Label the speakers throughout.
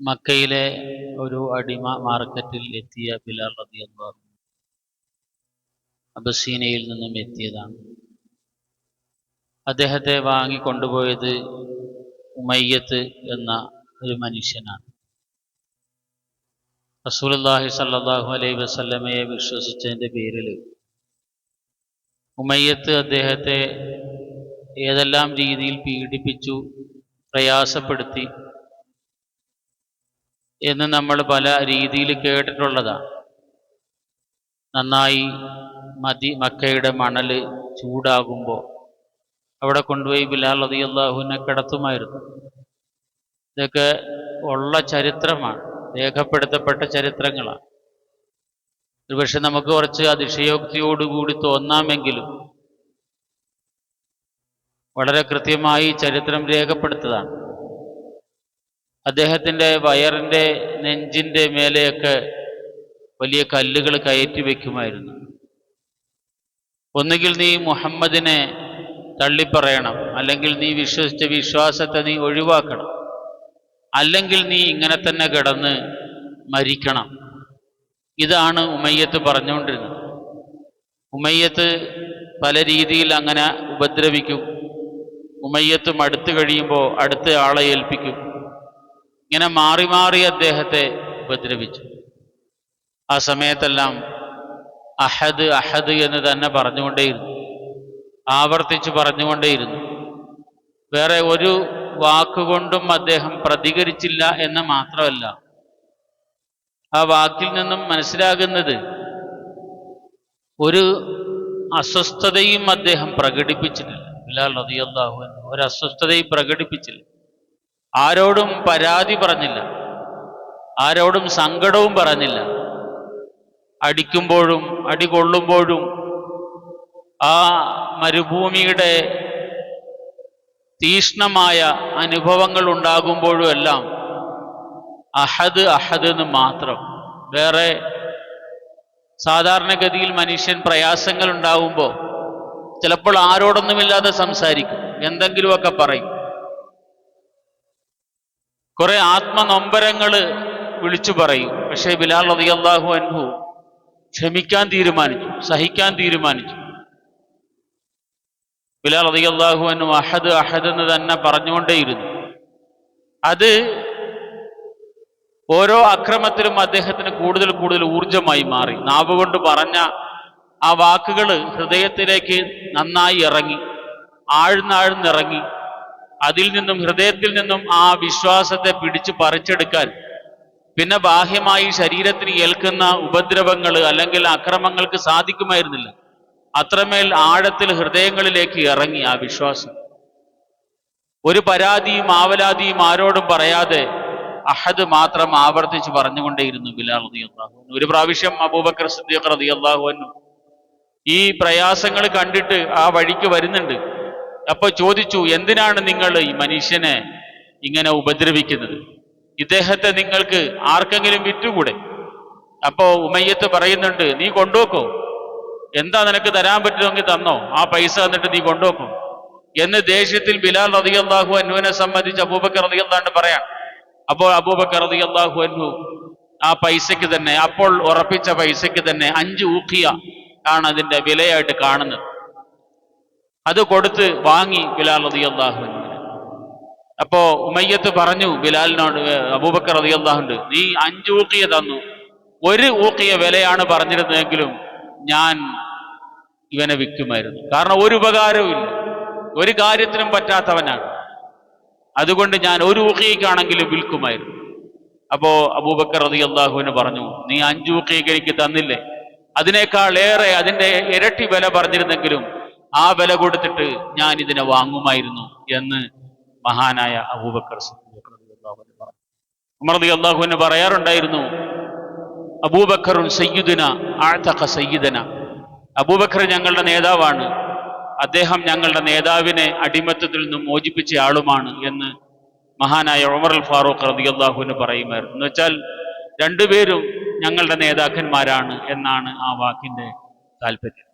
Speaker 1: മക്കയിലെ ഒരു അടിമ മാർക്കറ്റിൽ എത്തിയ ബിലാൽ റളിയല്ലാഹു അൻഹു അബസീനയിൽ നിന്നും എത്തിയതാണ്. അദ്ദേഹത്തെ വാങ്ങിക്കൊണ്ടുപോയത് ഉമയ്യത്ത് എന്ന ഒരു മനുഷ്യനാണ്. റസൂലുള്ളാഹി സ്വല്ലല്ലാഹു അലൈഹി വസല്ലമയെ വിശ്വസിച്ചതിൻ്റെ പേരിൽ ഉമയ്യത്ത് അദ്ദേഹത്തെ ഏതെല്ലാം രീതിയിൽ പീഡിപ്പിച്ചു, പ്രയാസപ്പെടുത്തി എന്ന് നമ്മൾ പല രീതിയിൽ കേട്ടിട്ടുള്ളതാണ്. നന്നായി മക്കയുടെ മണൽ ചൂടാകുമ്പോൾ അവിടെ കൊണ്ടുപോയി ബിലാൽ റളിയല്ലാഹുവിനെ കിടത്തുമായിരുന്നു. ഇതൊക്കെ ഉള്ള ചരിത്രമാണ്, രേഖപ്പെടുത്തപ്പെട്ട ചരിത്രങ്ങളാണ്. ഒരുപക്ഷെ നമുക്ക് കുറച്ച് അതിശയോക്തിയോടുകൂടി തോന്നാമെങ്കിലും വളരെ കൃത്യമായി ചരിത്രം രേഖപ്പെടുത്തതാണ്. അദ്ദേഹത്തിൻ്റെ വയറിൻ്റെ നെഞ്ചിൻ്റെ മേലെയൊക്കെ വലിയ കല്ലുകൾ കയറ്റി വയ്ക്കുമായിരുന്നു. ഒന്നുകിൽ നീ മുഹമ്മദിനെ തള്ളിപ്പറയണം, അല്ലെങ്കിൽ നീ വിശ്വസിച്ച വിശ്വാസത്തെ നീ ഒഴിവാക്കണം, അല്ലെങ്കിൽ നീ ഇങ്ങനെ തന്നെ കിടന്ന് മരിക്കണം. ഇതാണ് ഉമയ്യത്ത് പറഞ്ഞുകൊണ്ടിരുന്നത്. ഉമയ്യത്ത് പല രീതിയിൽ അങ്ങനെ ഉപദ്രവിക്കും. ഉമയ്യത്ത് മടുത്തു കഴിയുമ്പോൾ അടുത്ത ആളെ ഏൽപ്പിക്കും. ഇങ്ങനെ മാറി മാറി അദ്ദേഹത്തെ ഉപദ്രവിച്ചു. ആ സമയത്തെല്ലാം അഹദ് അഹദ് എന്ന് തന്നെ പറഞ്ഞുകൊണ്ടേയിരുന്നു, ആവർത്തിച്ച് പറഞ്ഞുകൊണ്ടേയിരുന്നു. വേറെ ഒരു വാക്കുകൊണ്ടും അദ്ദേഹം പ്രതികരിച്ചില്ല എന്ന് മാത്രമല്ല, ആ വാക്കിൽ നിന്നും മനസ്സിലാകുന്നത് ഒരു അസ്വസ്ഥതയും അദ്ദേഹം പ്രകടിപ്പിച്ചിട്ടില്ല. ബിലാൽ റളിയല്ലാഹു അൻഹു ഒരു അസ്വസ്ഥതയും പ്രകടിപ്പിച്ചില്ല. ആരോടും പരാതി പറഞ്ഞില്ല, ആരോടും സങ്കടവും പറഞ്ഞില്ല. അടിക്കുമ്പോഴും അടികൊള്ളുമ്പോഴും ആ മരുഭൂമിയുടെ തീഷ്ണമായ അനുഭവങ്ങൾ ഉണ്ടാകുമ്പോഴും എല്ലാം അഹദ് അഹദ് എന്ന് മാത്രം. വേറെ സാധാരണഗതിയിൽ മനുഷ്യൻ പ്രയാസങ്ങൾ ഉണ്ടാവുമ്പോൾ ചിലപ്പോൾ ആരോടൊന്നുമില്ലാതെ സംസാരിക്കും, എന്തെങ്കിലുമൊക്കെ പറയും, കുറെ ആത്മനൊമ്പരങ്ങൾ വിളിച്ചു പറയും. പക്ഷേ ബിലാൽ റളിയല്ലാഹു അൻഹു ക്ഷമിക്കാൻ തീരുമാനിച്ചു, സഹിക്കാൻ തീരുമാനിച്ചു. ബിലാൽ റളിയല്ലാഹു അൻഹു അഹദ് അഹദ് എന്ന് തന്നെ പറഞ്ഞുകൊണ്ടേയിരുന്നു. അത് ഓരോ അക്രമത്തിലും അദ്ദേഹത്തിന് കൂടുതൽ കൂടുതൽ ഊർജമായി മാറി. നാവ് കൊണ്ട് പറഞ്ഞ ആ വാക്കുകൾ ഹൃദയത്തിലേക്ക് നന്നായി ഇറങ്ങി, ആഴ്ന്നാഴ്ന്നിറങ്ങി. അതിൽ നിന്നും, ഹൃദയത്തിൽ നിന്നും ആ വിശ്വാസത്തെ പിടിച്ചു പറിച്ചെടുക്കാൻ പിന്നെ ബാഹ്യമായി ശരീരത്തിന് ഏൽക്കുന്ന ഉപദ്രവങ്ങൾ അല്ലെങ്കിൽ അക്രമങ്ങൾക്ക് സാധിക്കുമായിരുന്നില്ല. അത്രമേൽ ആഴത്തിൽ ഹൃദയങ്ങളിലേക്ക് ഇറങ്ങി ആ വിശ്വാസം. ഒരു പരാതിയും ആവലാതിയും ആരോടും പറയാതെ അഹദ് മാത്രം ആവർത്തിച്ച് പറഞ്ഞുകൊണ്ടേയിരുന്നു ബിലാൽ റളിയല്ലാഹു അൻഹു. ഒരു പ്രാവശ്യം അബൂബക്കർ സിദ്ദീഖ് റളിയല്ലാഹു അൻഹു ഈ പ്രയാസങ്ങൾ കണ്ടിട്ട് ആ വഴിക്ക് വരുന്നുണ്ട്. അപ്പൊ ചോദിച്ചു, എന്തിനാണ് നിങ്ങൾ ഈ മനുഷ്യനെ ഇങ്ങനെ ഉപദ്രവിക്കുന്നത്? ഇദ്ദേഹത്തെ നിങ്ങൾക്ക് ആർക്കെങ്കിലും വിറ്റുകൂടെ? അപ്പോ ഉമയ്യത്ത് പറയുന്നുണ്ട്, നീ കൊണ്ടുവെക്കോ, എന്താ നിനക്ക് തരാൻ പറ്റുമെങ്കിൽ തന്നോ, ആ പൈസ എന്നിട്ട് നീ കൊണ്ടുവെക്കും എന്ന് ദേഷ്യത്തിൽ ബിലാൽ റളിയല്ലാഹു അൻഹുവിനെ സംബന്ധിച്ച് അബൂബക്കർ റളിയല്ലാഹു അൻഹു പറയാം. അപ്പോൾ അബൂബക്കർ റളിയല്ലാഹു അൻഹു ആ പൈസയ്ക്ക് തന്നെ, അപ്പോൾ ഉറപ്പിച്ച പൈസയ്ക്ക് തന്നെ 5 ഊഖിയ ആണ് അതിന്റെ വിലയായിട്ട് കാണുന്നത്. അത് കൊടുത്ത് വാങ്ങി ബിലാൽ റളിയല്ലാഹു അൻഹു. അപ്പോ ഉമയ്യത്ത് പറഞ്ഞു ബിലാലിനോട്, അബൂബക്കർ റളിയല്ലാഹു അൻഹു, നീ 5 ഊഖിയ തന്നു, 1 ഊഖിയ വിലയാണ് പറഞ്ഞിരുന്നതെങ്കിലും ഞാൻ ഇവനെ വിൽക്കുമായിരുന്നു. കാരണം ഒരു ഉപകാരവും ഇല്ല, ഒരു കാര്യത്തിനും പറ്റാത്തവനാണ്. അതുകൊണ്ട് ഞാൻ 1 ഊഖിയക്കാണെങ്കിലും വിൽക്കുമായിരുന്നു. അപ്പോ അബൂബക്കർ റളിയല്ലാഹു അൻഹു പറഞ്ഞു, നീ 5 ഊഖിയക്ക് എനിക്ക് തന്നില്ലേ, അതിനേക്കാൾ ഏറെ, അതിന്റെ ഇരട്ടി വില പറഞ്ഞിരുന്നെങ്കിലും ആ വില കൊടുത്തിട്ട് ഞാൻ ഇതിനെ വാങ്ങുമായിരുന്നു എന്ന് മഹാനായ അബൂബക്കർ സിദ്ദീഖ് റളിയല്ലാഹു അൻഹു പറഞ്ഞു. ഉമർ റളിയല്ലാഹു അൻഹു പറയാറുണ്ടായിരുന്നു, അബൂബക്കറുൻ സയ്യിദുന അഅതഖ സയ്യിദന. അബൂബക്കർ ഞങ്ങളുടെ നേതാവാണ്, അദ്ദേഹം ഞങ്ങളുടെ നേതാവിനെ അടിമത്തത്തിൽ നിന്നും മോചിപ്പിച്ച ആളുമാണ് എന്ന് മഹാനായ ഉമർ അൽ ഫാറൂഖ് റളിയല്ലാഹു അൻഹു പറയുമായിരുന്നു. എന്ന് വെച്ചാൽ രണ്ടുപേരും ഞങ്ങളുടെ നേതാക്കന്മാരാണ് എന്നാണ് ആ വാക്കിന്റെ താല്പര്യം.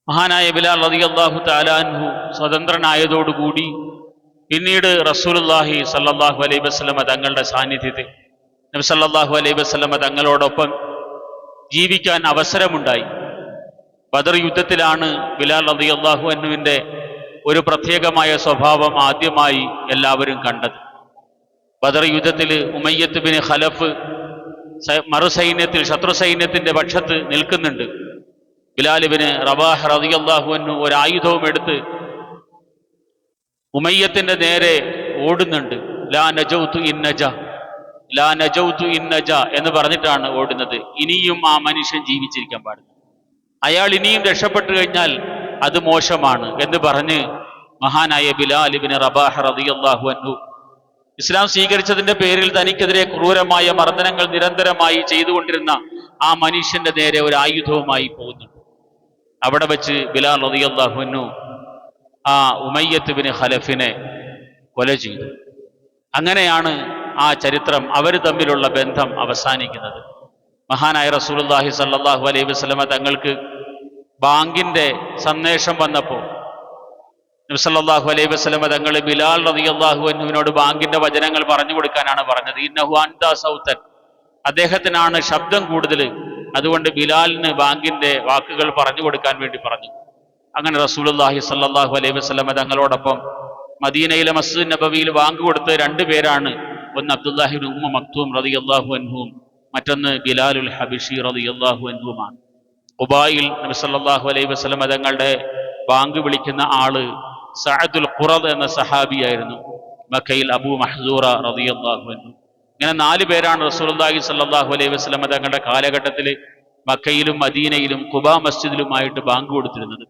Speaker 1: മഹാനായ ബിലാൽ റളിയല്ലാഹു തആല അൻഹു സ്വതന്ത്രനായതോടുകൂടി പിന്നീട് റസൂലുള്ളാഹി സല്ലല്ലാഹു അലൈഹി വസല്ലമ തങ്ങളുടെ സാന്നിധ്യത്തിൽ നബി സല്ലല്ലാഹു അലൈഹി വസല്ലമ തങ്ങളോടൊപ്പം ജീവിക്കാൻ അവസരമുണ്ടായി. ബദർ യുദ്ധത്തിലാണ് ബിലാൽ റളിയല്ലാഹു അൻഹുവിന്റെ ഒരു പ്രത്യേകമായ സ്വഭാവം ആദ്യമായി എല്ലാവരും കണ്ടത്. ബദർ യുദ്ധത്തിൽ ഉമയ്യത്ത് ബിൻ ഖലഫ് മറുസൈന്യത്തിൽ ശത്രു സൈന്യത്തിന്റെ പക്ഷത്ത് നിൽക്കുന്നുണ്ട്. ബിലാൽ ഇബ്നു റബാഹ് റളിയല്ലാഹു അൻഹു ഒരു ആയുധവും എടുത്ത് ഉമയ്യത്തിന്റെ നേരെ ഓടുന്നുണ്ട്. ലാ നജൗതു ഇൻ നജ, ലാ നജൗതു ഇൻ നജ എന്ന് പറഞ്ഞിട്ടാണ് ഓടുന്നത്. ഇനിയും ആ മനുഷ്യൻ ജീവിച്ചിരിക്കാൻ പാടില്ല, അയാൾ ഇനിയും രക്ഷപ്പെട്ടു കഴിഞ്ഞാൽ അത് മോശമാണ് എന്ന് പറഞ്ഞ് മഹാനായ ബിലാൽ ഇബ്നു റബാഹ് റളിയല്ലാഹു അൻഹു ഇസ്ലാം സ്വീകരിച്ചതിന്റെ പേരിൽ തനിക്കെതിരെ ക്രൂരമായ മർദ്ദനങ്ങൾ നിരന്തരമായി ചെയ്തുകൊണ്ടിരുന്ന ആ മനുഷ്യന്റെ നേരെ ഒരു ആയുധവുമായി പോകുന്നുണ്ട്. അവിടെ വെച്ച് ബിലാൽ റളിയല്ലാഹു അൻഹു ആ ഉമയ്യത്ത് ബിൻ ഖലഫിനെ കൊല ചെയ്തു. അങ്ങനെയാണ് ആ ചരിത്രം, അവർ തമ്മിലുള്ള ബന്ധം അവസാനിക്കുന്നത്. മഹാനായ റസൂലുള്ളാഹി സ്വല്ലല്ലാഹു അലൈഹി വസല്ലമ തങ്ങൾക്ക് ബാങ്കിന്റെ സന്ദേശം വന്നപ്പോൾ നബി സല്ലല്ലാഹു അലൈഹി വസല്ലമ തങ്ങൾ ബിലാൽ റളിയല്ലാഹു അൻഹുവിനോട് ബാങ്കിന്റെ വചനങ്ങൾ പറഞ്ഞു കൊടുക്കാനാണ് പറഞ്ഞത്. ഇന്നഹു അൻത സൗതൻ, അദ്ദേഹത്തിനാണ് ശബ്ദം കൂടുതൽ, അതുകൊണ്ട് ബിലാലിന് ബാങ്കിന്റെ വാക്കുകൾ പറഞ്ഞു കൊടുക്കാൻ വേണ്ടി പറഞ്ഞു. അങ്ങനെ റസൂലുള്ളാഹി സ്വല്ലല്ലാഹു അലൈഹി വസല്ലമ തങ്ങളോടൊപ്പം മദീനയിലെ മസ്ജിദ് നബവിയിൽ ബാങ്ക് കൊടുത്ത് രണ്ടുപേരാണ്. ഒന്ന് അബ്ദുല്ലാഹി ഇബ്നു ഉമ്മ മക്തൂം റളിയല്ലാഹു അൻഹുവും മറ്റൊന്ന് ബിലാലുൽ ഹബശി റളിയല്ലാഹു അൻഹുമാണ്. ഖുബായിൽ നബി സല്ലല്ലാഹു അലൈഹി വസല്ലമ തങ്ങളുടെ ബാങ്ക് വിളിക്കുന്ന ആള് സഅദുൽ ഖുറദ് എന്ന സഹാബിയായിരുന്നു. മക്കയിൽ അബൂ മഹ്സൂറ റളിയല്ലാഹു അൻഹു. ഇങ്ങനെ 4 പേരാണ് റസൂലുള്ളാഹി സ്വല്ലല്ലാഹു അലൈഹി വസല്ലമ തങ്ങളുടെ കാലഘട്ടത്തിൽ മക്കയിലും മദീനയിലും ഖുബാ മസ്ജിദിലുമായിട്ട് ബാങ്ക് കൊടുത്തിരുന്നത്.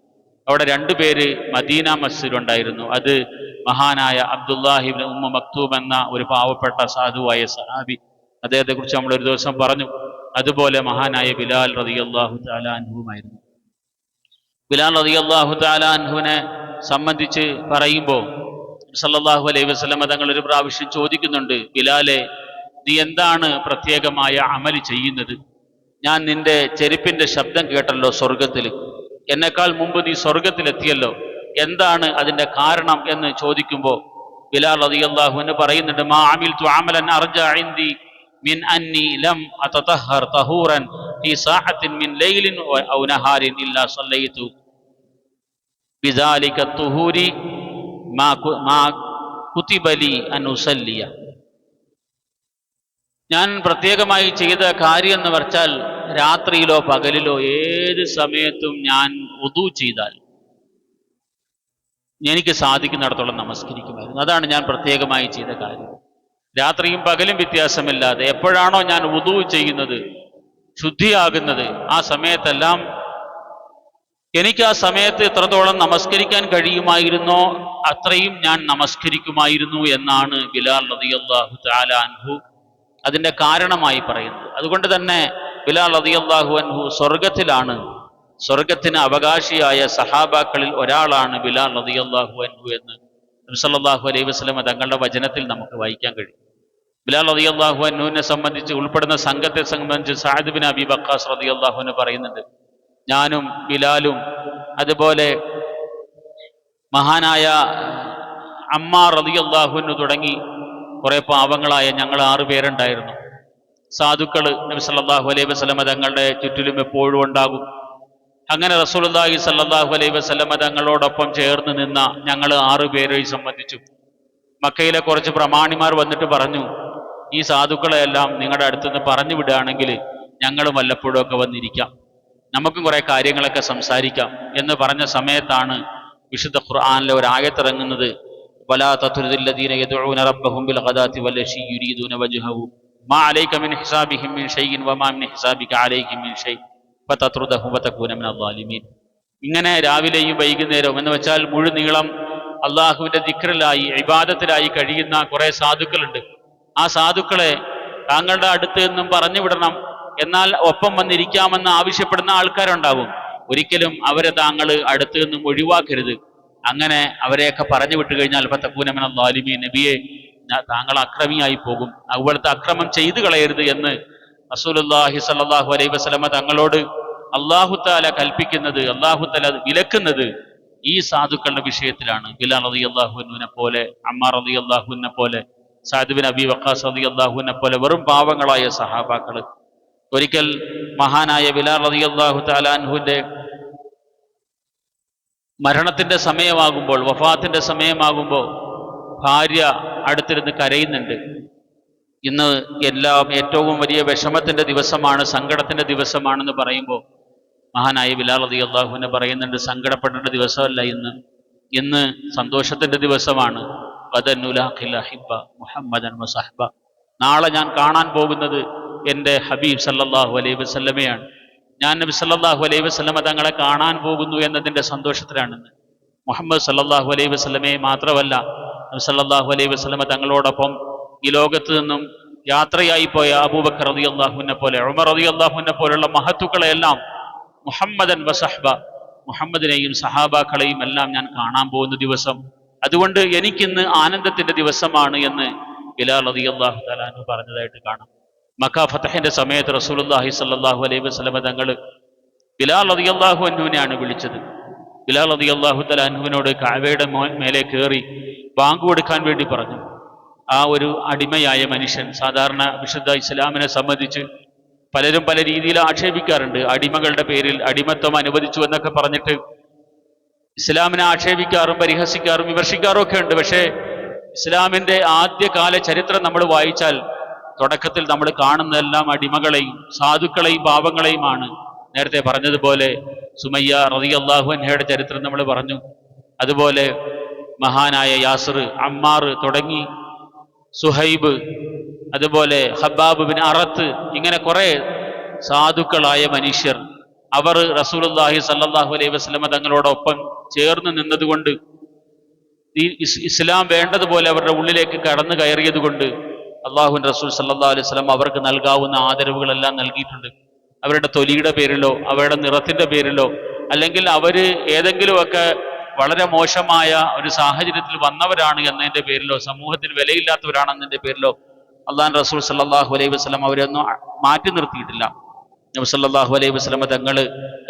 Speaker 1: അവിടെ 2 പേര് മദീന മസ്ജിദിലുണ്ടായിരുന്നു. അത് മഹാനായ അബ്ദുല്ലാഹി ഇബ്നു ഉമ്മ മക്തൂം എന്ന ഒരു പാവപ്പെട്ട സാധുവായ സഹാബി, അദ്ദേഹത്തെ കുറിച്ച് നമ്മൾ ഒരു ദിവസം പറഞ്ഞു. അതുപോലെ മഹാനായ ബിലാൽ റളിയല്ലാഹു തആല അൻഹുമായിരുന്നു. ബിലാൽ റളിയല്ലാഹു തആല അൻഹുവിനെ സംബന്ധിച്ച് പറയുമ്പോൾ സല്ലല്ലാഹു അലൈഹി വസല്ലമ തങ്ങൾ ഒരു പ്രാവശ്യം ചോദിക്കുന്നുണ്ട്, ബിലാലെ, നീ എന്താണ് പ്രത്യേകമായ അമൽ ചെയ്യുന്നത്? ഞാൻ നിന്റെ ചെരുപ്പിന്റെ ശബ്ദം കേട്ടല്ലോ സ്വർഗത്തിൽ, എന്നെക്കാൾ മുമ്പ് നീ സ്വർഗത്തിലെത്തിയല്ലോ, എന്താണ് അതിന്റെ കാരണം എന്ന് ചോദിക്കുമ്പോൾ ബിലാൽ റളിയല്ലാഹു അൻഹു പറയുന്നുണ്ട്, മാ അമിൽതു അമലൻ അർജ ഇൻദി മിൻ അന്നി ലം അതതഹർ തഹൂറൻ ഫീ സാഅത്തിൻ മിൻ ലൈലിൻ ഔ നഹാരിൻ ഇല്ലാ സല്ലൈതു ബിദാലിക തുഹൂരി മാ കുതിബ ലി അൻ ഉസല്ലിയ. ഞാൻ പ്രത്യേകമായി ചെയ്ത കാര്യം എന്ന് വെച്ചാൽ രാത്രിയിലോ പകലിലോ ഏത് സമയത്തും ഞാൻ വുദു ചെയ്താൽ എനിക്ക് സാധിക്കുന്നിടത്തോളം നമസ്കരിക്കുമായിരുന്നു. അതാണ് ഞാൻ പ്രത്യേകമായി ചെയ്ത കാര്യം. രാത്രിയും പകലും വ്യത്യാസമില്ലാതെ എപ്പോഴാണോ ഞാൻ വുദു ചെയ്യുന്നത്, ശുദ്ധിയാകുന്നത്, ആ സമയത്തെല്ലാം എനിക്ക് ആ സമയത്ത് എത്രത്തോളം നമസ്കരിക്കാൻ കഴിയുമായിരുന്നോ അത്രയും ഞാൻ നമസ്കരിക്കുമായിരുന്നു എന്നാണ് ബിലാൽ റളിയല്ലാഹു തആല അൻഹു അതിന്റെ കാരണമായി പറയുന്നത്. അതുകൊണ്ട് തന്നെ ബിലാൽ റളിയല്ലാഹു അൻഹു സ്വർഗത്തിലാണ്. സ്വർഗത്തിന് അവകാശിയായ സഹാബാക്കളിൽ ഒരാളാണ് ബിലാൽ റളിയല്ലാഹു അൻഹു എന്ന് നബി സല്ലല്ലാഹു അലൈഹി വസല്ലമ തങ്ങളുടെ വചനത്തിൽ നമുക്ക് വായിക്കാൻ കഴിയും. ബിലാൽ റളിയല്ലാഹു അൻഹുവിനെ സംബന്ധിച്ച് ഉൾപ്പെടുന്ന സംഘത്തെ സംബന്ധിച്ച് സഅദ് ബിൻ അബി വഖാസ് റളിയല്ലാഹു അൻഹു പറയുന്നുണ്ട്, ഞാനും ബിലാലും അതുപോലെ മഹാനായ അമ്മാർ റളിയല്ലാഹു അൻഹു തുടങ്ങി കുറെ പാവങ്ങളായ ഞങ്ങൾ 6 പേരുണ്ടായിരുന്നു. സാധുക്കൾ നബി സല്ലല്ലാഹു അലൈഹി വസല്ലമ തങ്ങളുടെ ചുറ്റിലും എപ്പോഴും ഉണ്ടാകും. അങ്ങനെ റസൂലുള്ളാഹി സല്ലല്ലാഹു അലൈഹി വസല്ലമ തങ്ങളോടൊപ്പം ചേർന്ന് നിന്ന ഞങ്ങൾ 6 പേരെ സംബന്ധിച്ചു മക്കയിലെ കുറച്ച് പ്രമാണിമാർ വന്നിട്ട് പറഞ്ഞു, ഈ സാധുക്കളെല്ലാം നിങ്ങളുടെ അടുത്തുനിന്ന് പറഞ്ഞു വിടുകയാണെങ്കിൽ ഞങ്ങളും വല്ലപ്പോഴും ഒക്കെ വന്നിരിക്കാം, നമുക്കും കുറെ കാര്യങ്ങളൊക്കെ സംസാരിക്കാം എന്ന് പറഞ്ഞ സമയത്താണ് വിശുദ്ധ ഖുർആനിലെ ഒരു ആയത്തിറങ്ങുന്നത്, വലാ തത്രുദില്ലദീന യദ്ഊന റബ്ബഹും ബിൽ ഗദാതി വൽ അശി യുരീദൂന വജ്ഹഹു മാ അലൈക മിൻ ഹിസാബിഹിം മിൻ ഷൈഇൻ വമാ മിൻ ഹിസാബിക അലൈഹിം മിൻ ഷൈ ഫതത്രുദഹു വതകൂന മിനൽ ളാലിമീൻ. ഇങ്ങനെ രാവിലെയും വൈകുന്നേരവും എന്ന് വെച്ചാൽ മുഴുനീളം അള്ളാഹുവിന്റെ ദിക്റിലായി ഇബാദത്തിലായി കഴിയുന്ന കുറെ സാധുക്കളുണ്ട്. ആ സാധുക്കളെ താങ്കളുടെ അടുത്ത് നിന്നും പറഞ്ഞു വിടണം, എന്നാൽ ഒപ്പം വന്നിരിക്കാമെന്ന് ആവശ്യപ്പെടുന്ന ആൾക്കാരുണ്ടാവും. ഒരിക്കലും അവരെ താങ്കൾ അടുത്ത് നിന്നും ഒഴിവാക്കരുത്. അങ്ങനെ അവരെയൊക്കെ പറഞ്ഞു വിട്ടു കഴിഞ്ഞാൽ ഫതകൂന മിനൽ ളാലിമീൻ, നബിയെ താങ്കൾ അക്രമിയായി പോകും, അതുപോലത്തെ അക്രമം ചെയ്തു കളയരുത് എന്ന് റസൂലുള്ളാഹി സ്വല്ലല്ലാഹു അലൈഹി വസല്ലമ തങ്ങളോട് അല്ലാഹു തആല കൽപ്പിക്കുന്നത്, അല്ലാഹു തആല വിലക്കുന്നത് ഈ സാധുക്കളുടെ വിഷയത്തിലാണ് ബിലാൽ റളിയല്ലാഹുവിനെ പോലെ, അമ്മാർ റളിയല്ലാഹുവിനെ പോലെ, സഅദ് ബിൻ അബി വഖാസ് റളിയല്ലാഹുവിനെ പോലെ വെറും പാവങ്ങളായ സഹാബാക്കൾ. ഒരിക്കൽ മഹാനായ ബിലാൽ റളിയല്ലാഹു തആല അൻഹുവിന്റെ മരണത്തിന്റെ സമയമാകുമ്പോൾ, വഫാത്തിന്റെ സമയമാകുമ്പോൾ ഭാര്യ അടുത്തിരുന്ന് കരയുന്നുണ്ട്. ഇന്ന് എല്ലാം ഏറ്റവും വലിയ വിഷമത്തിന്റെ ദിവസമാണ്, സങ്കടത്തിന്റെ ദിവസമാണെന്ന് പറയുമ്പോൾ മഹാനായ ബിലാൽ റളിയല്ലാഹുവിനെ പറയുന്നുണ്ട്, സങ്കടപ്പെടേണ്ട ദിവസമല്ല ഇന്ന് സന്തോഷത്തിന്റെ ദിവസമാണ്. മുഹമ്മദൻ വസഹ്ബ, നാളെ ഞാൻ കാണാൻ പോകുന്നത് എൻ്റെ ഹബീബ് സല്ലല്ലാഹു അലൈഹി വസല്ലമയാണ്. ഞാൻ നബി സല്ലല്ലാഹു അലൈഹി വസല്ലമ തങ്ങളെ കാണാൻ പോകുന്നു എന്നതിൻ്റെ സന്തോഷത്തിലാണെന്ന്. മുഹമ്മദ് സല്ലല്ലാഹു അലൈഹി വസല്ലമയെ മാത്രമല്ല, നബി സല്ലല്ലാഹു അലൈഹി വസല്ലമ തങ്ങളോടൊപ്പം ഈ ലോകത്ത് നിന്നും യാത്രയായി പോയ അബൂബക്കർ റളിയല്ലാഹുവിനെ പോലെ, ഉമർ റളിയല്ലാഹുവിനെ പോലുള്ള മഹത്തുക്കളെയെല്ലാം മുഹമ്മദൻ വസഹ്ബ, മുഹമ്മദിനെയും സഹാബാക്കളെയും എല്ലാം ഞാൻ കാണാൻ പോകുന്ന ദിവസം, അതുകൊണ്ട് എനിക്കിന്ന് ആനന്ദത്തിന്റെ ദിവസമാണ് എന്ന് ബിലാൽ റളിയല്ലാഹു തആല അൻഹു പറഞ്ഞതായിട്ട് കാണാം. മക്ക ഫതഹിന്റെ സമയത്ത് റസൂലുള്ളാഹി സ്വല്ലല്ലാഹു അലൈഹി വസല്ലമ തങ്ങൾ ബിലാൽ റളിയല്ലാഹു അൻഹുവിനെയാണ് വിളിച്ചത്. ബിലാൽ റളിയല്ലാഹു തആല അൻഹുവിനോട് കഅബയുടെ മേലെ കയറി ബാങ്ക് കൊടുക്കാൻ വേണ്ടി പറഞ്ഞു. ആ ഒരു അടിമയായ മനുഷ്യൻ, സാധാരണ വിശുദ്ധ ഇസ്ലാമിനെ സംബന്ധിച്ച് പലരും പല രീതിയിൽ ആക്ഷേപിക്കാറുണ്ട്. അടിമകളുടെ പേരിൽ അടിമത്വം അനുവദിച്ചു എന്നൊക്കെ പറഞ്ഞിട്ട് ഇസ്ലാമിനെ ആക്ഷേപിക്കാറും പരിഹസിക്കാറും വിമർശിക്കാറും ഒക്കെ ഉണ്ട്. പക്ഷേ ഇസ്ലാമിന്റെ ആദ്യകാല ചരിത്രം നമ്മൾ വായിച്ചാൽ തുടക്കത്തിൽ നമ്മൾ കാണുന്നതെല്ലാം അടിമകളെയും സാധുക്കളെയും പാവങ്ങളെയുമാണ്. നേരത്തെ പറഞ്ഞതുപോലെ സുമയ്യ റളിയല്ലാഹു അൻഹയുടെ ചരിത്രം നമ്മൾ പറഞ്ഞു. അതുപോലെ മഹാനായ യാസിർ, അമ്മാർ തുടങ്ങി സുഹൈബ്, അതുപോലെ ഹബ്ബാബ് ബിൻ അറത്ത്, ഇങ്ങനെ കുറെ സാധുക്കളായ മനുഷ്യർ അവർ റസൂലുള്ളാഹി സ്വല്ലല്ലാഹു അലൈഹി വസല്ലമ തങ്ങളോടൊപ്പം ചേർന്ന് നിന്നതുകൊണ്ട്, ഈ ഇസ്ലാം വേണ്ടതുപോലെ അവരുടെ ഉള്ളിലേക്ക് കടന്നു കയറിയത് കൊണ്ട് അള്ളാഹുവിൻ റസൂൽ സല്ലല്ലാഹു അലൈഹി വസല്ലം അവർക്ക് നൽകാവുന്ന ആദരവുകളെല്ലാം നൽകിയിട്ടുണ്ട്. അവരുടെ തൊലിയുടെ പേരിലോ അവരുടെ നിറത്തിന്റെ പേരിലോ, അല്ലെങ്കിൽ അവര് ഏതെങ്കിലുമൊക്കെ വളരെ മോശമായ ഒരു സാഹചര്യത്തിൽ വന്നവരാണ് എന്നതിന്റെ പേരിലോ, സമൂഹത്തിൽ വിലയില്ലാത്തവരാണെന്നതിന്റെ പേരിലോ അള്ളാഹു റസൂൽ സല്ലല്ലാഹു അലൈഹി വസല്ലം അവരൊന്നും മാറ്റി നിർത്തിയിട്ടില്ല. നബി സല്ലല്ലാഹു അലൈഹി വസല്ലം തങ്ങൾ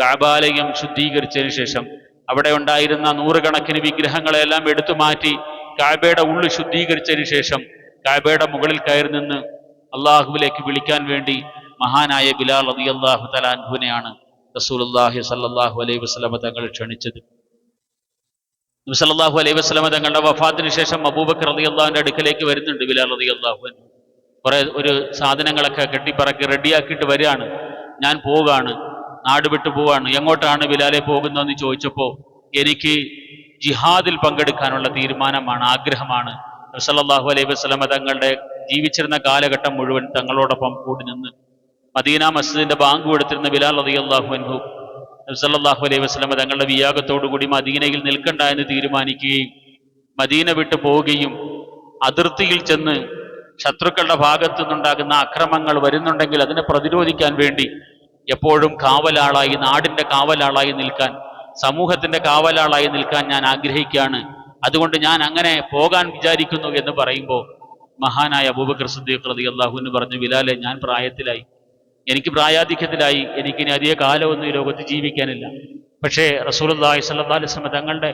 Speaker 1: കഅബാലയം ശുദ്ധീകരിച്ചതിന് ശേഷം അവിടെ ഉണ്ടായിരുന്ന നൂറുകണക്കിന് വിഗ്രഹങ്ങളെല്ലാം എടുത്തു മാറ്റി കഅബയുടെ ഉള്ളു ശുദ്ധീകരിച്ചതിന് ശേഷം കഅബയുടെ മുകളിൽ കയറി നിന്ന് അള്ളാഹുവിലേക്ക് വിളിക്കാൻ വേണ്ടി മഹാനായ ബിലാൽ റളിയല്ലാഹു തആല അൻഹുവിനെയാണ് റസൂലുള്ളാഹി സ്വല്ലല്ലാഹു അലൈഹി വസല്ലം തങ്ങൾ ക്ഷണിച്ചത്. നബി സല്ലല്ലാഹു അലൈഹി വസല്ലം തങ്ങളുടെ വഫാത്തിന് ശേഷം അബൂബക്കർ റളിയല്ലാഹുവിന്റെ അടുക്കലേക്ക് വരുന്നുണ്ട് ബിലാൽ റളിയല്ലാഹു അൻഹു. കുറെ ഒരു സാധനങ്ങളൊക്കെ കെട്ടിപ്പറക്കി റെഡിയാക്കിയിട്ട് വരികയാണ്. ഞാൻ പോവുകയാണ്, നാട് വിട്ടു പോവാണ്. എങ്ങോട്ടാണ് ബിലാലെ പോകുന്നതെന്ന് ചോദിച്ചപ്പോൾ എനിക്ക് ജിഹാദിൽ പങ്കെടുക്കാനുള്ള തീരുമാനമാണ്, ആഗ്രഹമാണ്. നബി സല്ലല്ലാഹു അലൈഹി വസല്ലം തങ്ങളുടെ ജീവിച്ചിരുന്ന കാലഘട്ടം മുഴുവൻ തങ്ങളോടൊപ്പം കൂടി നിന്ന് മദീന മസ്ജിദിന്റെ ബാങ്ക് കൊടുത്തിരുന്ന ബിലാൽ റളിയല്ലാഹു അൻഹു നബി സല്ലല്ലാഹു അലൈഹി വസല്ലം തങ്ങളുടെ വിയാഗത്തോടു കൂടി മദീനയിൽ നിൽക്കണ്ട എന്ന് തീരുമാനിക്കുകയും മദീന വിട്ടു പോവുകയും അതിർത്തിയിൽ ചെന്ന് ശത്രുക്കളുടെ ഭാഗത്തു നിന്നുണ്ടാകുന്ന അക്രമങ്ങൾ വരുന്നുണ്ടെങ്കിൽ അതിനെ പ്രതിരോധിക്കാൻ വേണ്ടി എപ്പോഴും കാവലാളായി, നാടിന്റെ കാവലാളായി നിൽക്കാൻ, സമൂഹത്തിന്റെ കാവലാളായി നിൽക്കാൻ ഞാൻ ആഗ്രഹിക്കുകയാണ്. അതുകൊണ്ട് ഞാൻ അങ്ങനെ പോകാൻ വിചാരിക്കുന്നു എന്ന് പറയുമ്പോൾ മഹാനായ അബൂബക്കർ സിദ്ദീഖ് റളിയല്ലാഹു അൻഹു പറഞ്ഞു, ബിലാലെ, ഞാൻ പ്രായത്തിലായി, എനിക്ക് പ്രായാധിക്യത്തിലായി, എനിക്കിനി അധിക കാലമൊന്നും ഈ ലോകത്ത് ജീവിക്കാനില്ല. പക്ഷേ റസൂലുള്ളാഹി സ്വല്ലല്ലാഹു അലൈഹി വസല്ലം തങ്ങളുടെ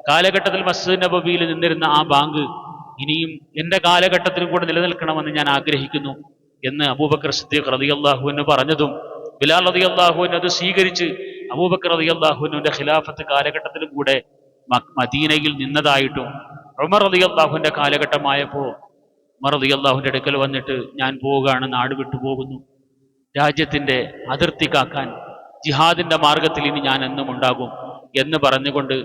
Speaker 1: കാലഘട്ടത്തിൽ മസ്ജിദ് നബവിയിൽ നിന്നിരുന്ന ആ ബാങ്ക് ഇനിയും എൻ്റെ കാലഘട്ടത്തിലും കൂടെ നിലനിൽക്കണമെന്ന് ഞാൻ ആഗ്രഹിക്കുന്നു എന്ന് അബൂബക്കർ സിദ്ദീഖ് റളിയല്ലാഹു അൻഹു പറഞ്ഞതും ബിലാൽ റളിയല്ലാഹു അൻഹു അത് സ്വീകരിച്ച് അബൂബക്കർ റളിയല്ലാഹു അൻഹുവിന്റെ ഖിലാഫത്ത് കാലഘട്ടത്തിലും കൂടെ മദീനയിൽ നിന്നതായിട്ടും ഉമർ റളിയല്ലാഹുവിന്റെ കാലഘട്ടമായപ്പോൾ ഉമർ റളിയല്ലാഹുവിന്റെ അടുക്കൽ വന്നിട്ട്, ഞാൻ പോവുകയാണ്, നാട് വിട്ടു പോകുന്നു, രാജ്യത്തിന്റെ അതിർത്തി കാക്കാൻ ജിഹാദിന്റെ മാർഗത്തിൽ ഇനി ഞാൻ എന്നും ഉണ്ടാകും എന്ന് പറഞ്ഞുകൊണ്ട്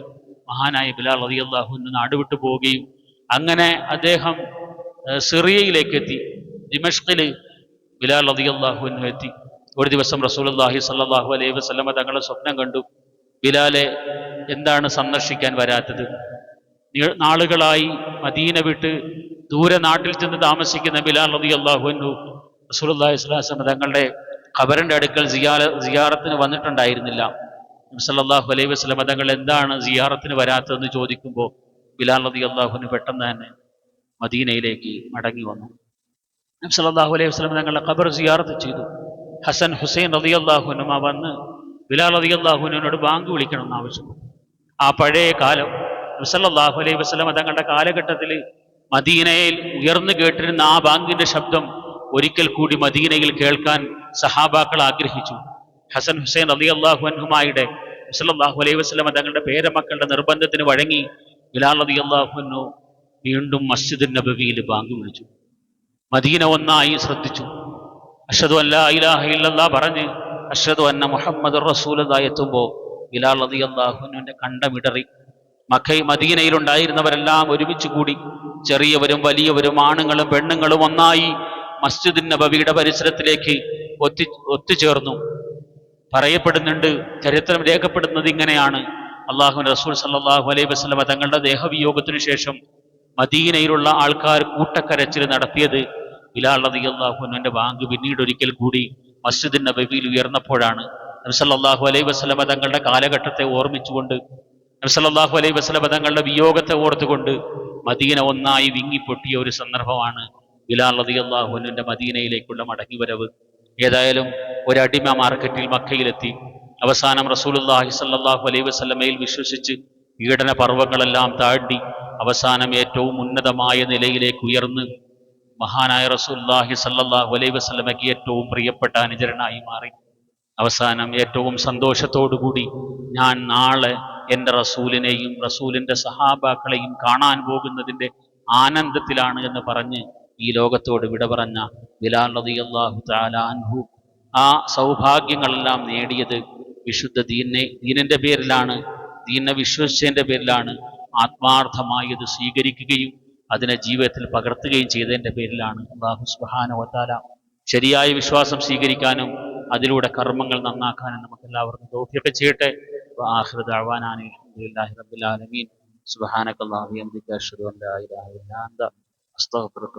Speaker 1: മഹാനായ ബിലാൽ റളിയല്ലാഹു അൻഹു നാട് വിട്ടു പോവുകയും അങ്ങനെ അദ്ദേഹം സിറിയയിലേക്ക് എത്തി. ദിമഷ്കിൽ ബിലാൽ റളിയല്ലാഹു അൻഹു എത്തി. ഒരു ദിവസം റസൂലുള്ളാഹി സ്വല്ലല്ലാഹു അലൈഹി വസല്ലം തങ്ങളെ സ്വപ്നം കണ്ടു, ബിലാലെ, എന്താണ് സന്ദർശിക്കാൻ വരാത്തത്? നാളുകളായി മദീന വിട്ട് ദൂരെ നാട്ടിൽ ചെന്ന് താമസിക്കുന്ന ബിലാൽ റളിയല്ലാഹു അൻഹു റസൂലുള്ളാഹി സ്വല്ലല്ലാഹു അലൈഹി വസല്ലം തങ്ങളുടെ ഖബറിന്റെ അടുക്കൽ സിയാറത്തിന് വന്നിട്ടുണ്ടായിരുന്നില്ല. നബി സല്ലല്ലാഹു അലൈഹി വസല്ലം തങ്ങൾ എന്താണ് സിയാറത്തിന് വരാത്തതെന്ന് ചോദിക്കുമ്പോൾ ബിലാൽ റളിയല്ലാഹു അൻഹു പെട്ടെന്ന് തന്നെ മദീനയിലേക്ക് മടങ്ങി വന്നു. നബി സല്ലല്ലാഹു അലൈഹി വസല്ലം തങ്ങളുടെ ഖബർ സിയാറത്ത് ചെയ്തു. ഹസൻ ഹുസൈൻ റളിയല്ലാഹു അൻഹുമ വന്ന് ബിലാൽ റളിയല്ലാഹു അൻഹുവിനോട് ബാങ്ക് വിളിക്കണമെന്ന് ആവശ്യപ്പെട്ടു. ആ പഴയ കാലം നബി സല്ലല്ലാഹു അലൈഹി വസല്ലം തങ്ങളുടെ കാലഘട്ടത്തിൽ മദീനയിൽ ഉയർന്നു കേട്ടിരുന്ന ആ ബാങ്കിന്റെ ശബ്ദം ഒരിക്കൽ കൂടി മദീനയിൽ കേൾക്കാൻ സഹാബാക്കൾ ആഗ്രഹിച്ചു. ഹസൻ ഹുസൈൻ റളിയല്ലാഹു അൻഹുമായുടെ നബി സല്ലല്ലാഹു അലൈഹി വസല്ലം തങ്ങളുടെ പേരമക്കളുടെ നിർബന്ധത്തിന് വഴങ്ങി ബിലാൽ റളിയല്ലാഹു അൻഹു വീണ്ടും മസ്ജിദുൻ നബവിയിൽ ബാങ്ക് വിളിച്ചു. മദീന ഒന്നായി ശ്രദ്ധിച്ചു. അഷ്ഹദു അല്ലാ ഇലാഹ ഇല്ലല്ലാഹ് പറഞ്ഞ് അഷ്ഹദു അന്ന മുഹമ്മദുർ റസൂലുള്ളാഹി എത്തുമ്പോൾ ബിലാൽ റളിയല്ലാഹു അൻഹുവിന്റെ കണ്ടമിടറി. മദീനയിലുണ്ടായിരുന്നവരെല്ലാം ഒരുമിച്ച് കൂടി, ചെറിയവരും വലിയവരും ആണുങ്ങളും പെണ്ണുങ്ങളും ഒന്നായി മസ്ജിദുൻ നബവിയുടെ പരിസരത്തിലേക്ക് ഒത്തുചേർന്നു. പറയപ്പെടുന്നുണ്ട്, ചരിത്രം രേഖപ്പെടുന്നത് ഇങ്ങനെയാണ്: അള്ളാഹുവിന്റെ റസൂൽ സല്ലല്ലാഹു അലൈഹി വസല്ലമ തങ്ങളുടെ ദേഹവിയോഗത്തിനു ശേഷം മദീനയിലുള്ള ആൾക്കാർ കൂട്ടക്കരച്ചിൽ നടത്തിയത് ബിലാൽ റളിയല്ലാഹു അൻഹുവിന്റെ ബാങ്ക് പിന്നീട് ഒരിക്കൽ കൂടി മസ്ജിദുൻ നബവിയിൽ ഉയർന്നപ്പോഴാണ്. നബി സല്ലല്ലാഹു അലൈഹി വസല്ലമ തങ്ങളുടെ കാലഘട്ടത്തെ ഓർമ്മിച്ചുകൊണ്ട്, നബി സല്ലല്ലാഹു അലൈഹി വസല്ലമ തങ്ങളുടെ വിയോഗത്തെ ഓർത്തുകൊണ്ട് മദീന ഒന്നായി വിങ്ങിപ്പൊട്ടിയ ഒരു സന്ദർഭമാണ് ബിലാൽ റളിയല്ലാഹു അൻഹുവിന്റെ മദീനയിലേക്കുള്ള മടങ്ങിവരവ്. ഏതായാലും ഒരടിമ മാർക്കറ്റിൽ മക്കയിലെത്തി. അവസാനം റസൂലുള്ളാഹി സ്വല്ലല്ലാഹു അലൈഹി വസല്ലമയിൽ വിശ്വസിച്ച് പീഡന പർവ്വങ്ങളെല്ലാം താണ്ടി അവസാനം ഏറ്റവും ഉന്നതമായ നിലയിലേക്ക് ഉയർന്ന് മഹാനായ റസൂലുള്ളാഹി സ്വല്ലല്ലാഹു അലൈഹി വസല്ലമയ്ക്ക് ഏറ്റവും പ്രിയപ്പെട്ട അനുചരനായി മാറി. അവസാനം ഏറ്റവും സന്തോഷത്തോടുകൂടി ഞാൻ നാളെ എൻ്റെ റസൂലിനെയും റസൂലിൻ്റെ സഹാബാക്കളെയും കാണാൻ പോകുന്നതിൻ്റെ ആനന്ദത്തിലാണ് എന്ന് പറഞ്ഞ് ഈ ലോകത്തോട് വിട പറഞ്ഞ ബിലാൽ റളിയല്ലാഹു തആല അൻഹു ആ സൗഭാഗ്യങ്ങളെല്ലാം നേടിയത് വിശുദ്ധ ദീനിന്റെ പേരിലാണ്, ദീനിനെ വിശ്വസിച്ചതിൻ്റെ പേരിലാണ്. ആത്മാർത്ഥമായി ഇത് സ്വീകരിക്കുകയും അതിനെ ജീവിതത്തിൽ പകർത്തുകയും ചെയ്തതിൻ്റെ പേരിലാണ്. അല്ലാഹു സുബ്ഹാനഹു വ തആല ശരിയായ വിശ്വാസം സ്വീകരിക്കാനും അതിലൂടെ കർമ്മങ്ങൾ നന്നാക്കാനും നമുക്ക് എല്ലാവർക്കും തൗഫീഖ് ചെയ്യട്ടെ. വആഖിറു ദഅവാനാ അൽഹംദുലില്ലാഹി റബ്ബിൽ ആലമീൻ. സുബ്ഹാനകല്ലാഹു വബിഹംദിക അശ്ഹദു അൻ ലാ ഇലാഹ ഇല്ലാ അൻത അസ്തഗ്ഫിറുക.